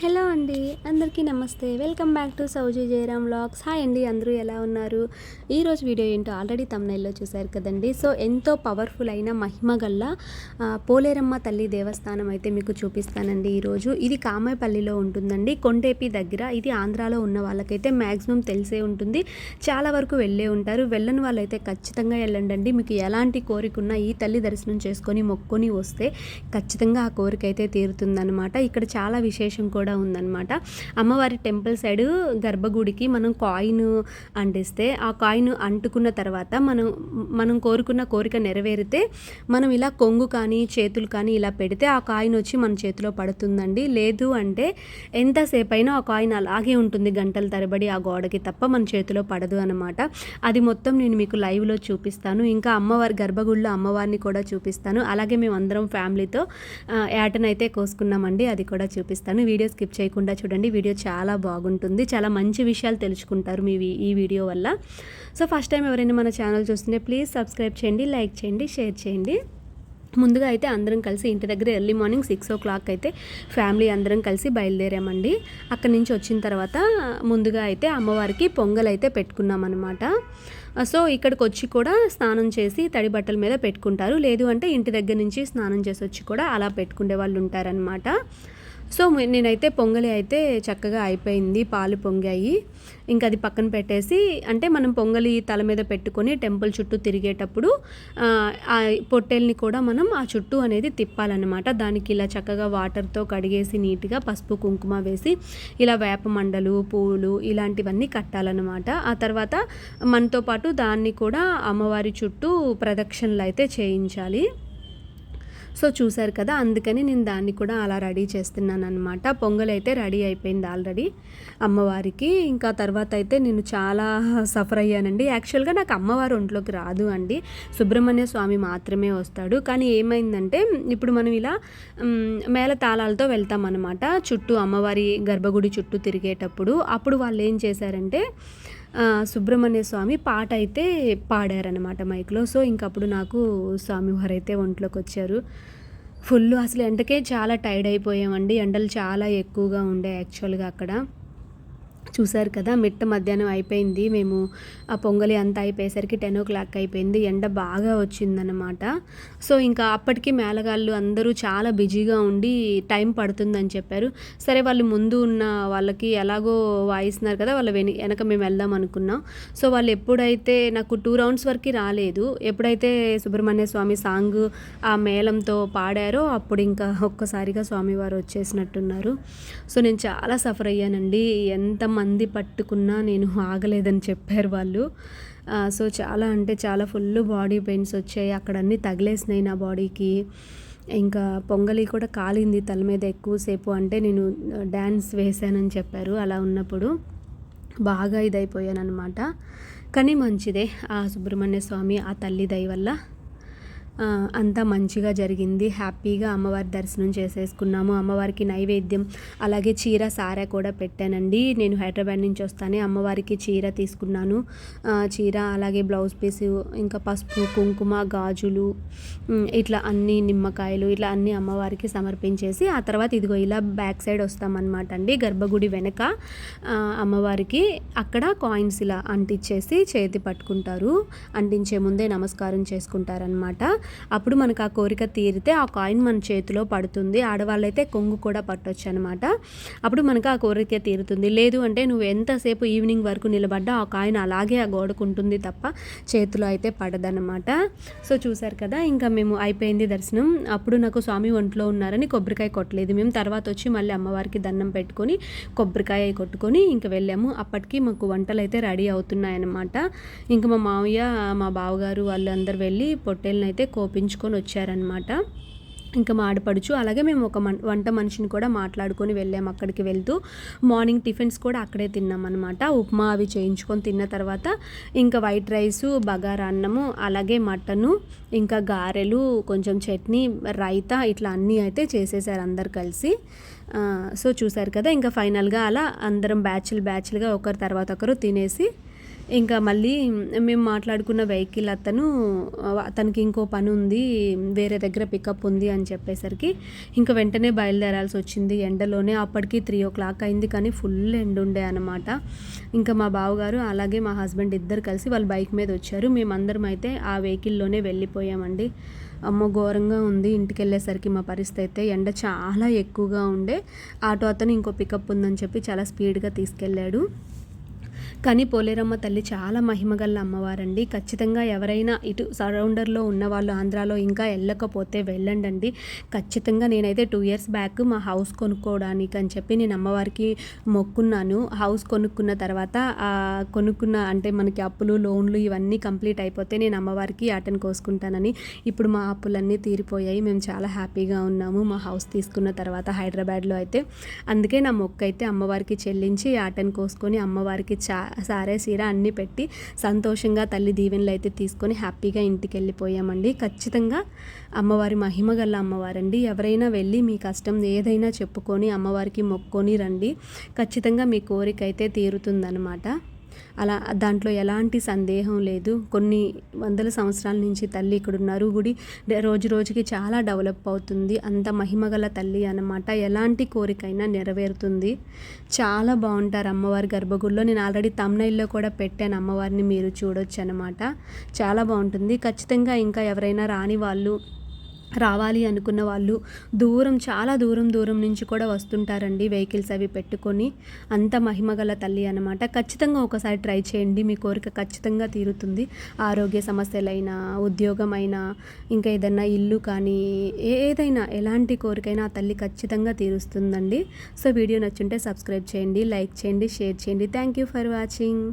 Hello అండి, అందరికీ నమస్తే. వెల్కమ్ బ్యాక్ టు సౌజీ జయరామ్ వ్లాగ్స్. హాయ్ అండి, అందరూ ఎలా ఉన్నారు? ఈరోజు వీడియో ఏంటో ఆల్రెడీ తమ్నైల్లో చూశారు కదండి. సో ఎంతో పవర్ఫుల్ అయిన మహిమ గల్ల పోలేరమ్మ తల్లి దేవస్థానం అయితే మీకు చూపిస్తానండి ఈరోజు. ఇది కామాయపల్లిలో ఉంటుందండి, కొండేపి దగ్గర. ఇది ఆంధ్రాలో ఉన్న వాళ్ళకైతే మ్యాక్సిమం తెలిసే ఉంటుంది, చాలా వరకు వెళ్ళే ఉంటారు. వెళ్ళని వాళ్ళైతే ఖచ్చితంగా వెళ్ళండి. మీకు ఎలాంటి కోరిక ఉన్నా ఈ తల్లి దర్శనం చేసుకొని మొక్కుని వస్తే ఖచ్చితంగా ఆ కోరిక అయితే తీరుతుందనమాట. ఇక్కడ చాలా విశేషం కూడా ఉందన్నమాట. అమ్మవారి టెంపుల్ సైడ్ గర్భగుడికి మనం కాయిన్ అంటిస్తే ఆ కాయిన్ అంటుకున్న తర్వాత మనం కోరుకున్న కోరిక నెరవేరితే మనం ఇలా కొంగు కానీ చేతులు కానీ ఇలా పెడితే ఆ కాయిన్ వచ్చి మన చేతిలో పడుతుందండి. లేదు అంటే ఎంతసేపు అయినా ఆ కాయిన్ అలాగే ఉంటుంది గంటల తరబడి ఆ గోడకి, తప్ప మన చేతిలో పడదు అనమాట. అది మొత్తం నేను మీకు లైవ్లో చూపిస్తాను. ఇంకా అమ్మవారి గర్భగుడిలో అమ్మవారిని కూడా చూపిస్తాను. అలాగే మేము అందరం ఫ్యామిలీతో యాటనైతే కోసుకున్నామండి, అది కూడా చూపిస్తాను. వీడియో స్కిప్ చేయకుండా చూడండి, వీడియో చాలా బాగుంటుంది. చాలా మంచి విషయాలు తెలుసుకుంటారు ఈ వీడియో వల్ల. సో ఫస్ట్ టైం ఎవరైనా మన ఛానల్ చూస్తుంటే ప్లీజ్ సబ్స్క్రైబ్ చేయండి, లైక్ చేయండి, షేర్ చేయండి. ముందుగా అయితే అందరం కలిసి ఇంటి దగ్గర ఎర్లీ మార్నింగ్ 6 o'clock అయితే ఫ్యామిలీ అందరం కలిసి బయలుదేరామండి. అక్కడి నుంచి వచ్చిన తర్వాత ముందుగా అయితే అమ్మవారికి పొంగల్ అయితే పెట్టుకున్నాం అనమాట. సో ఇక్కడికి వచ్చి కూడా స్నానం చేసి తడి బట్టల మీద పెట్టుకుంటారు. లేదు అంటే ఇంటి దగ్గర నుంచి స్నానం చేసి వచ్చి కూడా అలా పెట్టుకునే వాళ్ళు ఉంటారనమాట. సో నేనైతే పొంగలి అయితే చక్కగా అయిపోయింది, పాలు పొంగాయి. ఇంకా అది పక్కన పెట్టేసి, అంటే మనం పొంగలి తల మీద పెట్టుకొని టెంపుల్ చుట్టూ తిరిగేటప్పుడు ఆ పొట్టేల్ని కూడా మనం ఆ చుట్టూ అనేది తిప్పాలన్నమాట. దానికి ఇలా చక్కగా వాటర్తో కడిగేసి నీట్గా పసుపు కుంకుమ వేసి ఇలా వేప మండలు పువ్వులు ఇలాంటివన్నీ కట్టాలన్నమాట. ఆ తర్వాత మనతో పాటు దాన్ని కూడా అమ్మవారి చుట్టూ ప్రదక్షిణలు అయితే చేయించాలి. సో చూసారు కదా, అందుకని నేను దాన్ని కూడా అలా రెడీ చేస్తున్నాను అనమాట. పొంగల్ అయితే రెడీ అయిపోయింది ఆల్రెడీ అమ్మవారికి. ఇంకా తర్వాత అయితే నేను చాలా సఫర్ అయ్యానండి. యాక్చువల్గా నాకు అమ్మవారు ఒంట్లోకి రాదు అండి, సుబ్రహ్మణ్య స్వామి మాత్రమే వస్తాడు. కానీ ఏమైందంటే ఇప్పుడు మనం ఇలా మేళ తాళాలతో వెళ్తామన్నమాట చుట్టూ అమ్మవారి గర్భగుడి చుట్టూ తిరిగేటప్పుడు. అప్పుడు వాళ్ళు ఏం చేశారంటే సుబ్రహ్మణ్య స్వామి పాట అయితే పాడారనమాట మైక్లో. సో ఇంకప్పుడు నాకు స్వామివారు అయితే ఒంట్లోకి వచ్చారు. ఫుల్ అసలు ఎండకే చాలా టైర్డ్ అయిపోయామండి. ఎండలు చాలా ఎక్కువగా ఉండే యాక్చువల్గా అక్కడ. చూసారు కదా, మిట్ట మధ్యాహ్నం అయిపోయింది. మేము ఆ పొంగలి అంతా అయిపోయేసరికి 10 o'clock అయిపోయింది. ఎండ బాగా వచ్చిందనమాట. సో ఇంకా అప్పటికి మేళగాళ్ళు అందరూ చాలా బిజీగా ఉండి టైం పడుతుందని చెప్పారు. సరే వాళ్ళు ముందు ఉన్న వాళ్ళకి ఎలాగో వాయిస్తున్నారు కదా, వాళ్ళ వెనక మేము వెళ్దాం అనుకున్నాం. సో వాళ్ళు ఎప్పుడైతే నాకు 2 rounds వరకు రాలేదు, ఎప్పుడైతే సుబ్రహ్మణ్య స్వామి సాంగ్ ఆ మేళంతో పాడారో అప్పుడు ఇంకా ఒక్కసారిగా స్వామివారు వచ్చేసినట్టున్నారు. సో నేను చాలా సఫర్ అయ్యానండి. ఎంతమంది పట్టుకున్నా నేను ఆగలేదని చెప్పారు వాళ్ళు. సో చాలా అంటే చాలా ఫుల్ బాడీ పెయిన్స్ వచ్చాయి, అక్కడ అన్నీ తగిలేసినాయి నా బాడీకి. ఇంకా పొంగలి కూడా కాలింది తల మీద ఎక్కువసేపు. అంటే నేను డ్యాన్స్ వేశానని చెప్పారు. అలా ఉన్నప్పుడు బాగా ఇదైపోయాను అనమాట. కానీ మంచిదే, ఆ సుబ్రహ్మణ్య స్వామి ఆ తల్లి దయ వల్ల అంతా మంచిగా జరిగింది. హ్యాపీగా అమ్మవారి దర్శనం చేసేసుకున్నాము. అమ్మవారికి నైవేద్యం అలాగే చీర సారా కూడా పెట్టానండి. నేను హైదరాబాద్ నుంచి వస్తానే అమ్మవారికి చీర తీసుకున్నాను. చీర అలాగే బ్లౌజ్ పీసు, ఇంకా పసుపు కుంకుమ గాజులు, ఇట్లా అన్ని నిమ్మకాయలు ఇట్లా అన్నీ అమ్మవారికి సమర్పించేసి ఆ తర్వాత ఇదిగో ఇలా బ్యాక్ సైడ్ వస్తామన్నమాట అండి. గర్భగుడి వెనక అమ్మవారికి అక్కడ కాయిన్స్ ఇలా అంటించేసి చేతి పట్టుకుంటారు. అంటించే ముందే నమస్కారం చేసుకుంటారనమాట. అప్పుడు మనకు ఆ కోరిక తీరితే ఆ కాయిన్ మన చేతిలో పడుతుంది. ఆడవాళ్ళైతే కొంగు కూడా పట్టొచ్చు అనమాట. అప్పుడు మనకు ఆ కోరిక తీరుతుంది. లేదు అంటే నువ్వు ఎంతసేపు ఈవినింగ్ వరకు నిలబడ్డా ఆ కాయిన్ అలాగే ఆ గోడకు ఉంటుంది తప్ప చేతిలో అయితే పడదనమాట. సో చూసారు కదా, ఇంకా మేము అయిపోయింది దర్శనం. అప్పుడు నాకు స్వామి ఒంట్లో ఉన్నారని కొబ్బరికాయ కొట్టలేదు. మేము తర్వాత వచ్చి మళ్ళీ అమ్మవారికి దండం పెట్టుకొని కొబ్బరికాయ కొట్టుకొని ఇంకా వెళ్ళాము. అప్పటికి మాకు వంటలు అయితే రెడీ అవుతున్నాయన్నమాట. ఇంకా మా మావయ్య మా బావగారు వాళ్ళు అందరు వెళ్ళి పొట్టేళ్ళని అయితే కోపించుకొని వచ్చారనమాట. ఇంకా మా ఆడపడుచు అలాగే మేము ఒక వంట మనిషిని కూడా మాట్లాడుకొని వెళ్ళాము. అక్కడికి వెళ్తూ మార్నింగ్ టిఫిన్స్ కూడా అక్కడే తిన్నామన్నమాట. ఉప్మా అవి చేయించుకొని తిన్న తర్వాత ఇంకా వైట్ రైసు, బగారా అన్నము, అలాగే మటను, ఇంకా గారెలు, కొంచెం చట్నీ, రైతా ఇట్లా అన్నీ అయితే చేసేసారు అందరు కలిసి. సో చూసారు కదా, ఇంకా ఫైనల్గా అలా అందరం బ్యాచ్లుగా ఒకరి తర్వాత ఒకరు తినేసి ఇంకా మళ్ళీ మేము మాట్లాడుకున్న వెహికల్ అతనికి ఇంకో పని ఉంది, వేరే దగ్గర పికప్ ఉంది అని చెప్పేసరికి ఇంకా వెంటనే బయలుదేరాల్సి వచ్చింది ఎండలోనే. అప్పటికి 3 o'clock అయింది, కానీ ఫుల్ ఎండ ఉండే అనమాట. ఇంకా మా బావగారు అలాగే మా హస్బెండ్ ఇద్దరు కలిసి వాళ్ళ బైక్ మీద వచ్చారు. మేమందరం అయితే ఆ వెహికల్లోనే వెళ్ళిపోయామండి. అమ్మో ఘోరంగా ఉంది. ఇంటికి వెళ్ళేసరికి మా పరిస్థితి అయితే ఎండ చాలా ఎక్కువగా ఉండే. ఆటో అతను ఇంకో పికప్ ఉందని చెప్పి చాలా స్పీడ్గా తీసుకెళ్ళాడు. కానీ పోలేరమ్మ తల్లి చాలా మహిమగల అమ్మవారండి. ఖచ్చితంగా ఎవరైనా ఇటు సరౌండర్లో ఉన్నవాళ్ళు ఆంధ్రాలో ఇంకా వెళ్ళకపోతే వెళ్ళండి. ఖచ్చితంగా నేనైతే 2 years బ్యాక్ మా హౌస్ కొనుక్కోవడానికి అని చెప్పి నేను అమ్మవారికి మొక్కున్నాను. హౌస్ కొనుక్కున్న తర్వాత కొనుక్కున్న అంటే మనకి అప్పులు లోన్లు ఇవన్నీ కంప్లీట్ అయిపోతే నేను అమ్మవారికి యాటను కోసుకుంటానని. ఇప్పుడు మా అప్పులన్నీ తీరిపోయాయి. మేము చాలా హ్యాపీగా ఉన్నాము మా హౌస్ తీసుకున్న తర్వాత హైదరాబాద్లో అయితే. అందుకే నా మొక్కు అయితే అమ్మవారికి చెల్లించి యాటను కోసుకొని అమ్మవారికి సారే సీర అన్నీ పెట్టి సంతోషంగా తల్లి దీవెనలు అయితే తీసుకొని హ్యాపీగా ఇంటికి వెళ్ళిపోయామండి. ఖచ్చితంగా అమ్మవారి మహిమగల అమ్మవారండి. ఎవరైనా వెళ్ళి మీ కష్టం ఏదైనా చెప్పుకొని అమ్మవారికి మొక్కుకొని రండి. ఖచ్చితంగా మీ కోరిక అయితే తీరుతుందనమాట. అలా దాంట్లో ఎలాంటి సందేహం లేదు. కొన్ని వందల సంవత్సరాల నుంచి తల్లి ఇక్కడ ఉన్నారు. గుడి రోజు రోజుకి చాలా డెవలప్ అవుతుంది. అంత మహిమగల తల్లి అన్నమాట. ఎలాంటి కోరికైనా నెరవేరుతుంది. చాలా బాగుంటారు అమ్మవారి గర్భగుడిలో. నేను ఆల్రెడీ థంబ్నెయిల్లో కూడా పెట్టాను, అమ్మవారిని మీరు చూడొచ్చు అనమాట. చాలా బాగుంటుంది. ఖచ్చితంగా ఇంకా ఎవరైనా రాని వాళ్ళు, రావాలి అనుకున్న వాళ్ళు చాలా దూరం నుంచి కూడా వస్తుంటారండి వెహికల్స్ అవి పెట్టుకొని. అంత మహిమగల తల్లి అనమాట. ఖచ్చితంగా ఒకసారి ట్రై చేయండి, మీ కోరిక ఖచ్చితంగా తీరుతుంది. ఆరోగ్య సమస్యలైనా, ఉద్యోగమైనా, ఇంకా ఏదైనా ఇల్లు కానీ ఏదైనా ఎలాంటి కోరికైనా ఆ తల్లి ఖచ్చితంగా తీరుస్తుందండి. సో వీడియో నచ్చుంటే సబ్స్క్రైబ్ చేయండి, లైక్ చేయండి, షేర్ చేయండి. Thank you for watching.